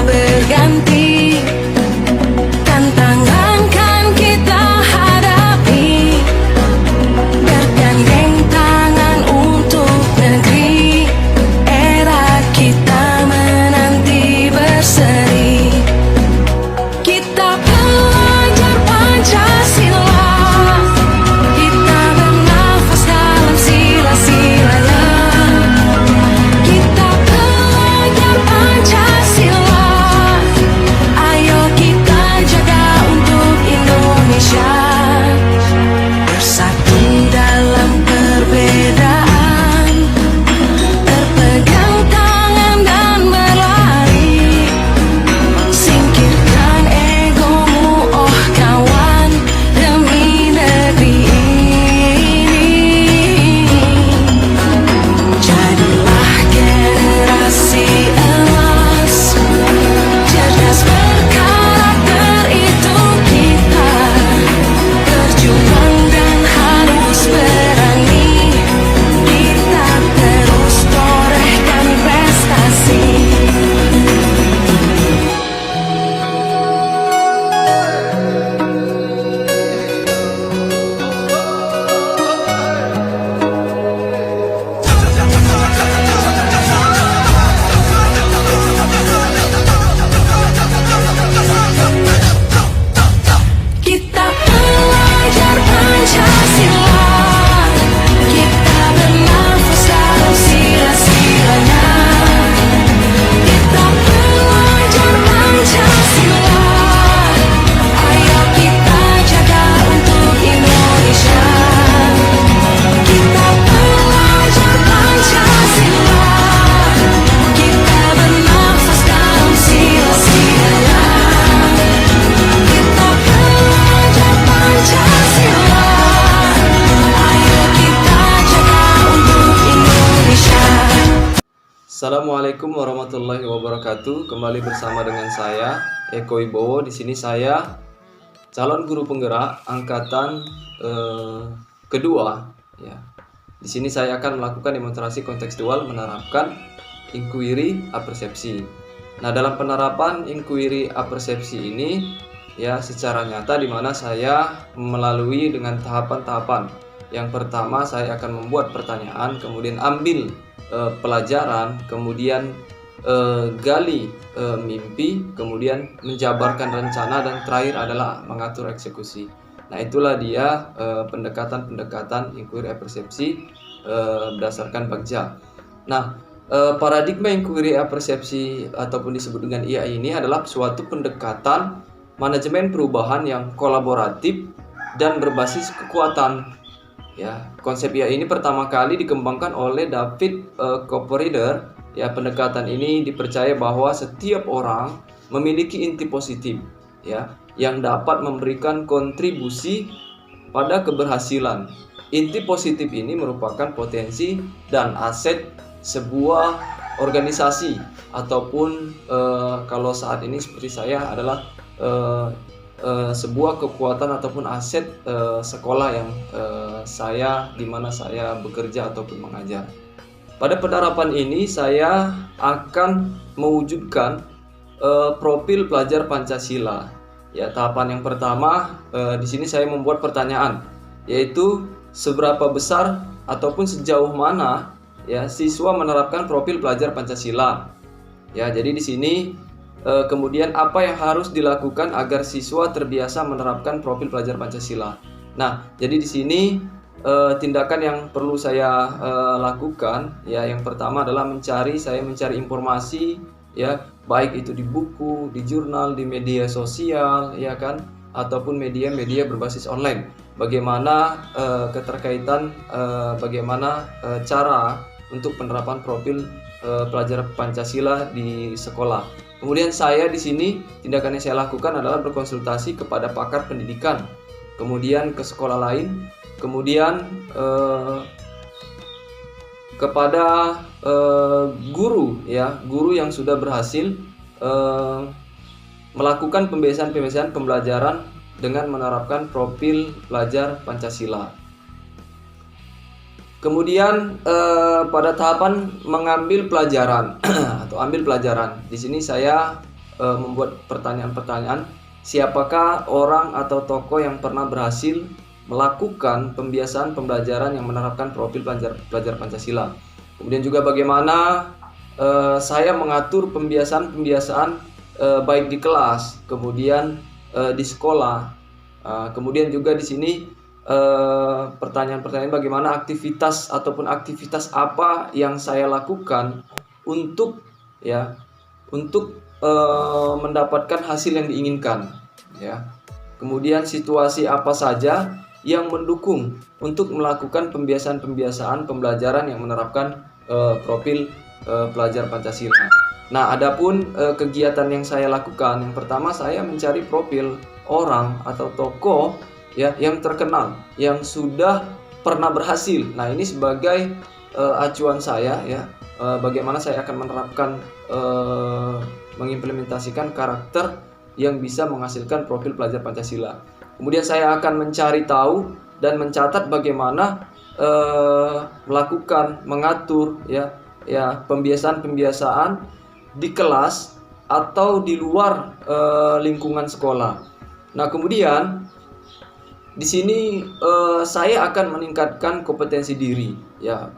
berganti, tantangan kan kita hadapi, bergandeng tangan untuk negeri, era kita menanti berseri. Kita pelajar Pancasila, kita bernafas dalam sila-silanya. Kita pelajar Pancasila, ayo kita jaga untuk Indonesia. Bersatu dalam perbedaan, berpegang tangan dan berlari. Singkirkan egomu, oh kawan, demi negeri ini. Jadilah generasi emas, cerdas berkarakter itu kita. Berjuang dan harus berani, kita terus torehkan prestasi. Kita pelajar Pancasila, kita bernafas dalam sila-silanya. Kita pelajar Pancasila, ayo kita jaga untuk Indonesia. Kita pelajar Pancasila, kita bernafas dalam sila-silanya. Kita pelajar Pancasila, ayo kita jaga untuk Indonesia. Assalamualaikum warahmatullahi wabarakatuh. Kembali bersama dengan saya Eko Wibowo. Di sini saya calon guru penggerak angkatan kedua. Ya. Di sini saya akan melakukan demonstrasi kontekstual menerapkan inquiry apersepsi. Nah, dalam penerapan inquiry apersepsi ini ya secara nyata di mana saya melalui dengan tahapan-tahapan. Yang pertama saya akan membuat pertanyaan, kemudian ambil pelajaran, kemudian gali mimpi, kemudian menjabarkan rencana, dan terakhir adalah mengatur eksekusi. Nah, itulah dia pendekatan-pendekatan inquiry apersepsi berdasarkan Bagja. Nah, paradigma inquiry apersepsi ataupun disebut dengan IAI ini adalah suatu pendekatan manajemen perubahan yang kolaboratif dan berbasis kekuatan. Ya, konsep IAI ini pertama kali dikembangkan oleh David Copperrider. Ya, pendekatan ini dipercaya bahwa setiap orang memiliki inti positif, ya, yang dapat memberikan kontribusi pada keberhasilan. Inti positif ini merupakan potensi dan aset sebuah organisasi ataupun kalau saat ini seperti saya adalah sebuah kekuatan ataupun aset sekolah yang di mana saya bekerja ataupun mengajar. Pada penerapan ini saya akan mewujudkan profil pelajar Pancasila. Ya, tahapan yang pertama di sini saya membuat pertanyaan, yaitu seberapa besar ataupun sejauh mana ya siswa menerapkan profil pelajar Pancasila. Ya, jadi di sini kemudian apa yang harus dilakukan agar siswa terbiasa menerapkan profil pelajar Pancasila. Nah, jadi di sini tindakan yang perlu saya lakukan ya, yang pertama adalah saya mencari informasi ya, baik itu di buku, di jurnal, di media sosial ya kan, ataupun media-media berbasis online. Bagaimana keterkaitan bagaimana cara untuk penerapan profil pelajar Pancasila di sekolah. Kemudian saya di sini tindakan yang saya lakukan adalah berkonsultasi kepada pakar pendidikan, kemudian ke sekolah lain, kemudian kepada guru ya, guru yang sudah berhasil melakukan pembiasaan pembelajaran dengan menerapkan profil pelajar Pancasila. Kemudian pada tahapan mengambil pelajaran atau ambil pelajaran, di sini saya membuat pertanyaan-pertanyaan, siapakah orang atau tokoh yang pernah berhasil melakukan pembiasaan pembelajaran yang menerapkan profil pelajar Pancasila. Kemudian juga bagaimana saya mengatur pembiasaan-pembiasaan baik di kelas, kemudian di sekolah. Kemudian juga di sini pertanyaan-pertanyaan bagaimana aktivitas ataupun aktivitas apa yang saya lakukan untuk mendapatkan hasil yang diinginkan, ya. Kemudian situasi apa saja yang mendukung untuk melakukan pembiasaan-pembiasaan pembelajaran yang menerapkan profil pelajar Pancasila. Nah, adapun kegiatan yang saya lakukan, yang pertama saya mencari profil orang atau tokoh ya yang terkenal, yang sudah pernah berhasil. Nah, ini sebagai acuan saya ya, bagaimana saya akan menerapkan mengimplementasikan karakter yang bisa menghasilkan profil pelajar Pancasila. Kemudian saya akan mencari tahu dan mencatat bagaimana melakukan, mengatur pembiasaan-pembiasaan di kelas atau di luar lingkungan sekolah. Nah, kemudian di sini saya akan meningkatkan kompetensi diri, ya,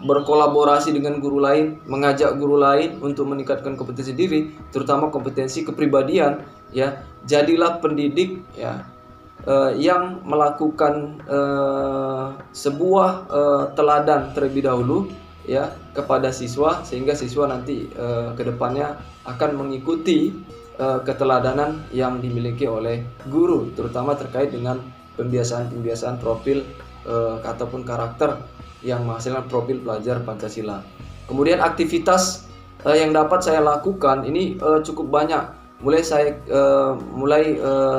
berkolaborasi dengan guru lain, mengajak guru lain untuk meningkatkan kompetensi diri, terutama kompetensi kepribadian, ya. Jadilah pendidik, ya, yang melakukan sebuah teladan terlebih dahulu, ya, kepada siswa, sehingga siswa nanti kedepannya akan mengikuti keteladanan yang dimiliki oleh guru, terutama terkait dengan pembiasaan-pembiasaan profil ataupun karakter yang menghasilkan profil pelajar Pancasila. Kemudian aktivitas yang dapat saya lakukan ini cukup banyak. Mulai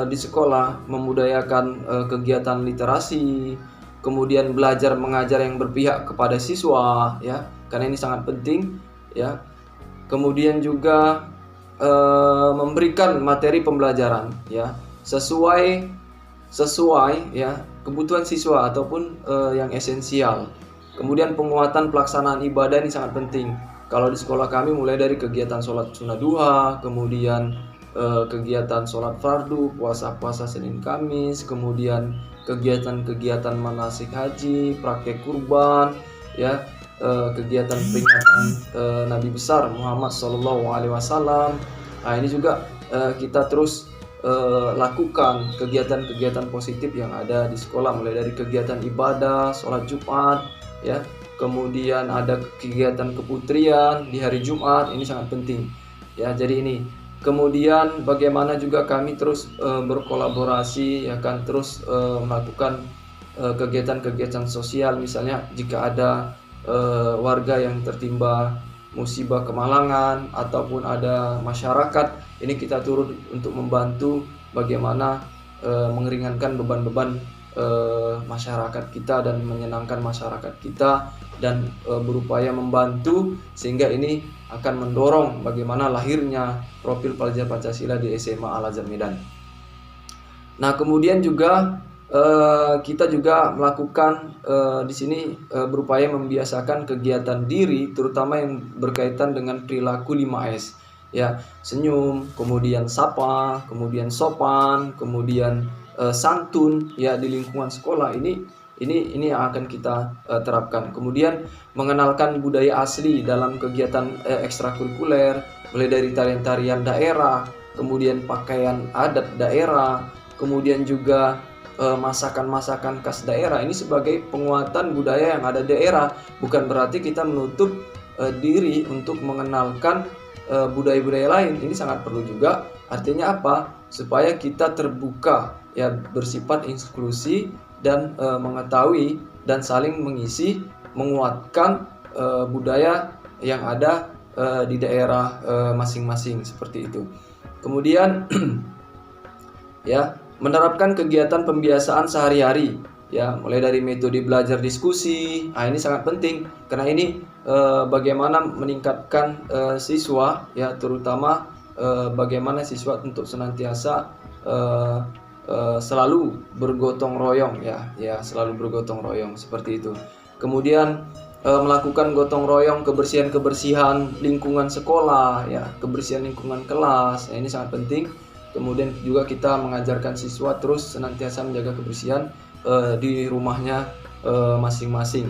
di sekolah membudayakan kegiatan literasi, kemudian belajar mengajar yang berpihak kepada siswa, ya, karena ini sangat penting, ya. Kemudian juga memberikan materi pembelajaran, ya, sesuai ya kebutuhan siswa ataupun yang esensial. Kemudian penguatan pelaksanaan ibadah ini sangat penting. Kalau di sekolah kami mulai dari kegiatan sholat sunnah duha, kemudian kegiatan sholat fardu, puasa Senin Kamis, kemudian kegiatan-kegiatan manasik haji, praktek kurban, ya, kegiatan peringatan Nabi besar Muhammad SAW. Nah, ini juga kita terus lakukan kegiatan-kegiatan positif yang ada di sekolah, mulai dari kegiatan ibadah, sholat Jumat, ya, kemudian ada kegiatan keputrian di hari Jumat, ini sangat penting, ya. Jadi ini, kemudian bagaimana juga kami terus berkolaborasi, ya kan, terus melakukan kegiatan-kegiatan sosial, misalnya jika ada warga yang tertimpa musibah kemalangan ataupun ada masyarakat, ini kita turut untuk membantu bagaimana mengeringankan beban-beban masyarakat kita dan menyenangkan masyarakat kita, dan berupaya membantu sehingga ini akan mendorong bagaimana lahirnya profil pelajar Pancasila di SMA Al-Azhar Medan. Nah, kemudian juga kita juga melakukan di sini berupaya membiasakan kegiatan diri, terutama yang berkaitan dengan perilaku 5S, ya, senyum, kemudian sapa, kemudian sopan, kemudian santun, ya, di lingkungan sekolah. Ini yang akan kita terapkan. Kemudian mengenalkan budaya asli dalam kegiatan ekstrakurikuler, mulai dari tarian-tarian daerah, kemudian pakaian adat daerah, kemudian juga masakan-masakan khas daerah. Ini sebagai penguatan budaya yang ada di daerah, bukan berarti kita menutup diri untuk mengenalkan budaya-budaya lain. Ini sangat perlu juga. Artinya apa? Supaya kita terbuka, ya, bersifat inklusi dan mengetahui dan saling mengisi, menguatkan budaya yang ada di daerah masing-masing, seperti itu. Kemudian ya, menerapkan kegiatan pembiasaan sehari-hari, ya, mulai dari metode belajar diskusi. Nah, ini sangat penting karena ini bagaimana meningkatkan siswa, ya, terutama bagaimana siswa untuk senantiasa selalu bergotong royong, ya, selalu bergotong royong, seperti itu. Kemudian melakukan gotong royong kebersihan lingkungan sekolah, ya, kebersihan lingkungan kelas. Ini sangat penting. Kemudian juga kita mengajarkan siswa terus senantiasa menjaga kebersihan di rumahnya masing-masing.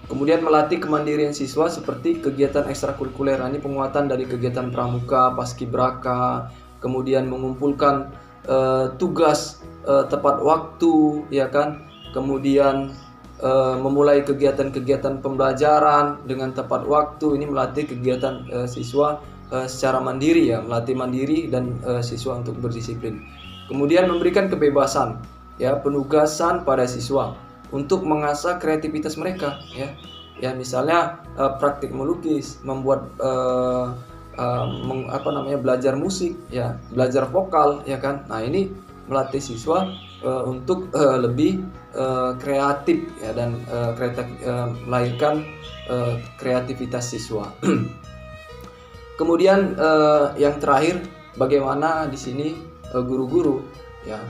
Kemudian melatih kemandirian siswa seperti kegiatan ekstrakurikuler. Ini penguatan dari kegiatan pramuka, paskibraka, kemudian mengumpulkan tugas tepat waktu, ya kan. Kemudian memulai kegiatan-kegiatan pembelajaran dengan tepat waktu. Ini melatih kegiatan siswa secara mandiri, ya, melatih mandiri dan siswa untuk berdisiplin. Kemudian memberikan kebebasan, ya, penugasan pada siswa untuk mengasah kreativitas mereka, ya misalnya praktik melukis, membuat belajar musik, ya, belajar vokal, ya kan. Nah, ini melatih siswa untuk lebih kreatif, ya, dan melahirkan kreativitas siswa. Kemudian yang terakhir, bagaimana di sini guru-guru, ya,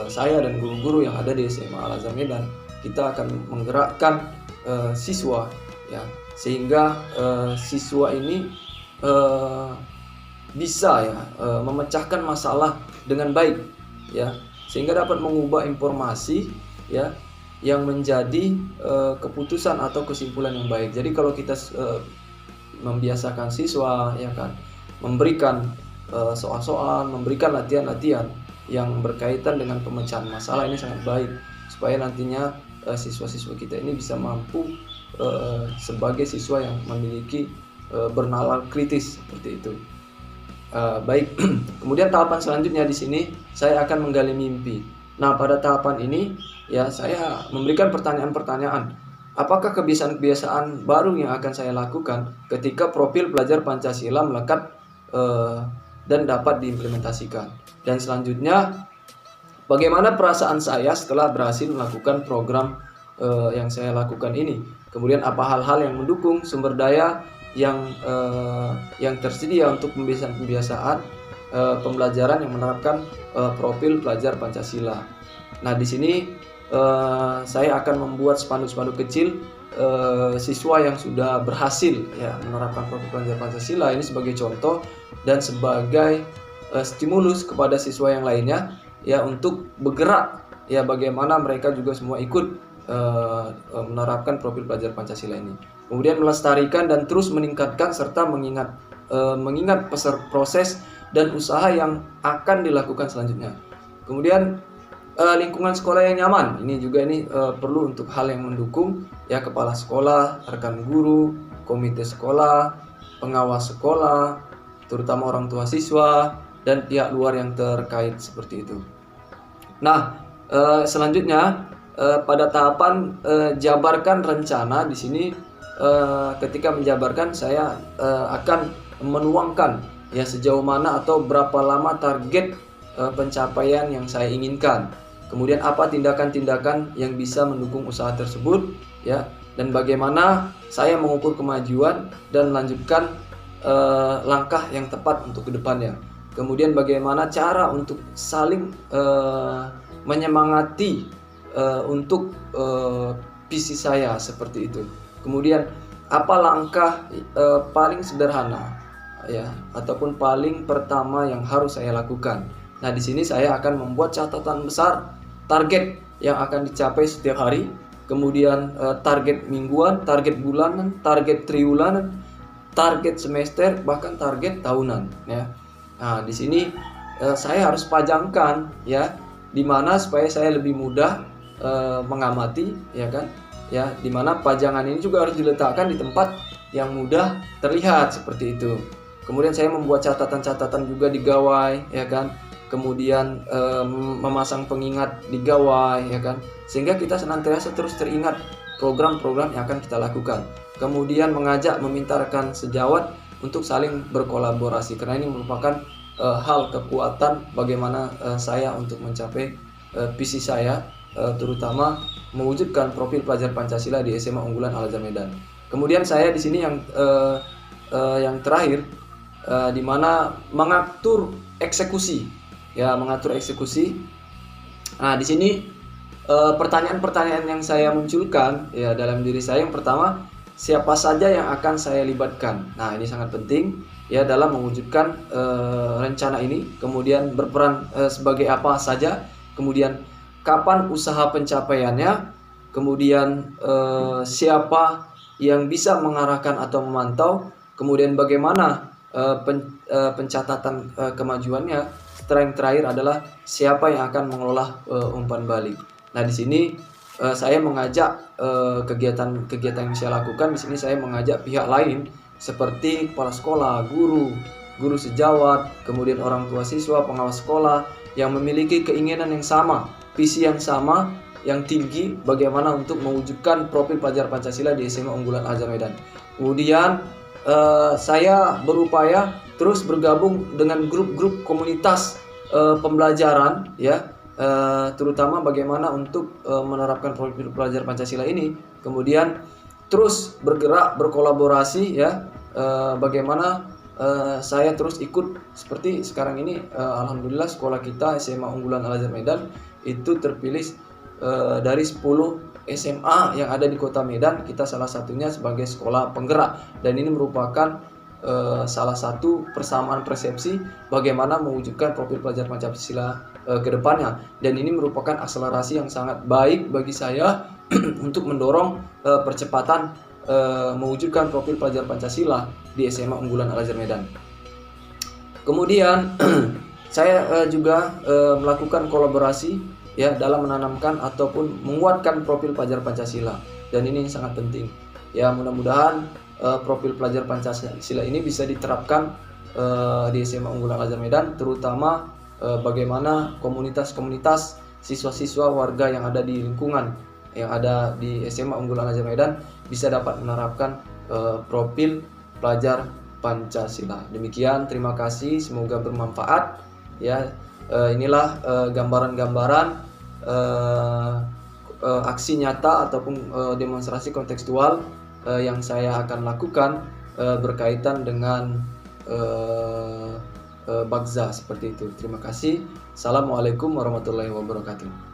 saya dan guru-guru yang ada di SMA Al-Azhar Medan, kita akan menggerakkan siswa, ya, sehingga siswa ini bisa, ya, memecahkan masalah dengan baik, ya, sehingga dapat mengubah informasi, ya, yang menjadi keputusan atau kesimpulan yang baik. Jadi kalau kita membiasakan siswa, ya kan, memberikan soal-soal, memberikan latihan-latihan yang berkaitan dengan pemecahan masalah, ini sangat baik supaya nantinya siswa-siswa kita ini bisa mampu sebagai siswa yang memiliki bernalar kritis seperti itu. Baik, kemudian tahapan selanjutnya di sini saya akan menggali mimpi. Nah, pada tahapan ini, ya, saya memberikan pertanyaan-pertanyaan. Apakah kebiasaan-kebiasaan baru yang akan saya lakukan ketika profil pelajar Pancasila melekat dan dapat diimplementasikan? Dan selanjutnya, bagaimana perasaan saya setelah berhasil melakukan program yang saya lakukan ini? Kemudian apa hal-hal yang mendukung sumber daya yang tersedia untuk pembiasaan pembelajaran yang menerapkan profil pelajar Pancasila. Nah, di sini saya akan membuat spanduk-spanduk kecil siswa yang sudah berhasil, ya, menerapkan profil pelajar Pancasila ini sebagai contoh dan sebagai stimulus kepada siswa yang lainnya, ya, untuk bergerak, ya, bagaimana mereka juga semua ikut menerapkan profil pelajar Pancasila ini. Kemudian melestarikan dan terus meningkatkan serta mengingat proses dan usaha yang akan dilakukan selanjutnya. Kemudian lingkungan sekolah yang nyaman, ini juga perlu untuk hal yang mendukung, ya, kepala sekolah, rekan guru, komite sekolah, pengawas sekolah, terutama orang tua siswa dan pihak luar yang terkait seperti itu. Nah, selanjutnya pada tahapan jabarkan rencana, di sini ketika menjabarkan saya akan menuangkan, ya, sejauh mana atau berapa lama target pencapaian yang saya inginkan. Kemudian apa tindakan-tindakan yang bisa mendukung usaha tersebut, ya, dan bagaimana saya mengukur kemajuan dan melanjutkan langkah yang tepat untuk kedepannya. Kemudian bagaimana cara untuk saling menyemangati untuk visi saya seperti itu. Kemudian apa langkah paling sederhana, ya, ataupun paling pertama yang harus saya lakukan. Nah, di sini saya akan membuat catatan besar target yang akan dicapai setiap hari, kemudian target mingguan, target bulanan, target triwulanan, target semester, bahkan target tahunan, ya. Nah, di sini saya harus pajangkan, ya, di mana supaya saya lebih mudah mengamati, ya kan, ya, di mana pajangan ini juga harus diletakkan di tempat yang mudah terlihat seperti itu. Kemudian saya membuat catatan-catatan juga di gawai, ya kan, kemudian memasang pengingat di gawai, ya kan, sehingga kita senantiasa terus teringat program-program yang akan kita lakukan. Kemudian mengajak, memintakan sejawat untuk saling berkolaborasi, karena ini merupakan hal kekuatan bagaimana saya untuk mencapai visi saya, terutama mewujudkan profil pelajar Pancasila di SMA Unggulan Al-Azhar Medan. Kemudian saya di sini yang terakhir, di mana mengatur eksekusi, ya, mengatur eksekusi. Nah, di sini pertanyaan-pertanyaan yang saya munculkan, ya, dalam diri saya, yang pertama, siapa saja yang akan saya libatkan. Nah, ini sangat penting ya dalam mewujudkan rencana ini. Kemudian berperan sebagai apa saja, kemudian kapan usaha pencapaiannya, kemudian siapa yang bisa mengarahkan atau memantau, kemudian bagaimana pencatatan kemajuannya. Setelah yang terakhir adalah siapa yang akan mengelola umpan balik. Nah, di sini saya mengajak kegiatan yang saya lakukan di sini, saya mengajak pihak lain seperti kepala sekolah, guru sejawat, kemudian orang tua siswa, pengawas sekolah yang memiliki keinginan yang sama, visi yang sama, yang tinggi bagaimana untuk mewujudkan profil pelajar Pancasila di SMA Unggulan Al Azhar Medan. Kemudian saya berupaya terus bergabung dengan grup-grup komunitas pembelajaran ya, terutama bagaimana untuk menerapkan profil pelajar Pancasila ini. Kemudian terus bergerak berkolaborasi ya, bagaimana saya terus ikut seperti sekarang ini. Alhamdulillah sekolah kita SMA Unggulan Al Azhar Medan itu terpilih dari 10 SMA yang ada di Kota Medan, kita salah satunya sebagai sekolah penggerak, dan ini merupakan salah satu persamaan persepsi bagaimana mewujudkan profil pelajar Pancasila ke depannya, dan ini merupakan akselerasi yang sangat baik bagi saya untuk mendorong percepatan mewujudkan profil pelajar Pancasila di SMA Unggulan Al Azhar Medan. Kemudian saya juga melakukan kolaborasi ya dalam menanamkan ataupun menguatkan profil pelajar Pancasila, dan ini sangat penting ya. Mudah-mudahan profil pelajar Pancasila ini bisa diterapkan di SMA Unggulan Al Azhar Medan, terutama bagaimana komunitas-komunitas siswa-siswa warga yang ada di lingkungan yang ada di SMA Unggulan Al Azhar Medan bisa dapat menerapkan profil pelajar Pancasila. Demikian, terima kasih, semoga bermanfaat ya. Inilah gambaran-gambaran aksi nyata ataupun demonstrasi kontekstual yang saya akan lakukan berkaitan dengan Bagza seperti itu. Terima kasih. Assalamualaikum warahmatullahi wabarakatuh.